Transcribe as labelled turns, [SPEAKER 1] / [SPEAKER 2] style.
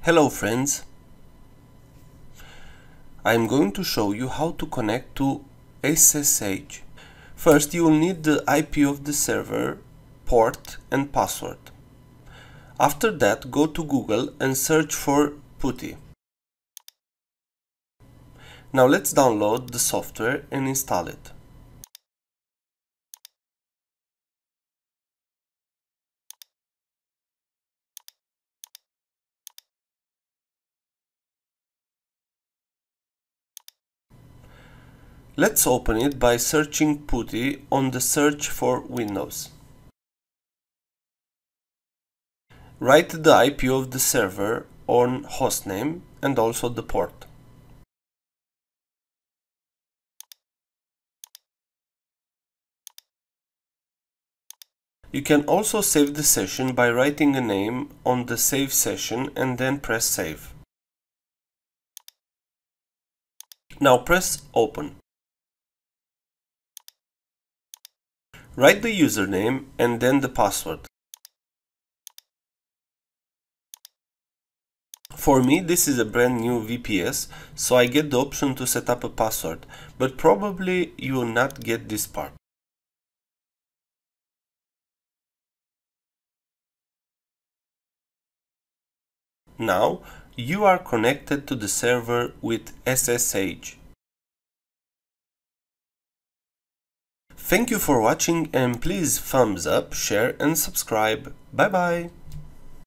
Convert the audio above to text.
[SPEAKER 1] Hello friends, I'm going to show you how to connect to SSH. First you will need the IP of the server, port and password. After that go to Google and search for PuTTY. Now let's download the software and install it. Let's open it by searching PuTTY on the search for Windows. Write the IP of the server on hostname and also the port. You can also save the session by writing a name on the save session and then press save. Now press open. Write the username and then the password. For me this is a brand new VPS, so I get the option to set up a password, but probably you will not get this part. Now you are connected to the server with SSH. Thank you for watching and please thumbs up, share and subscribe. Bye bye!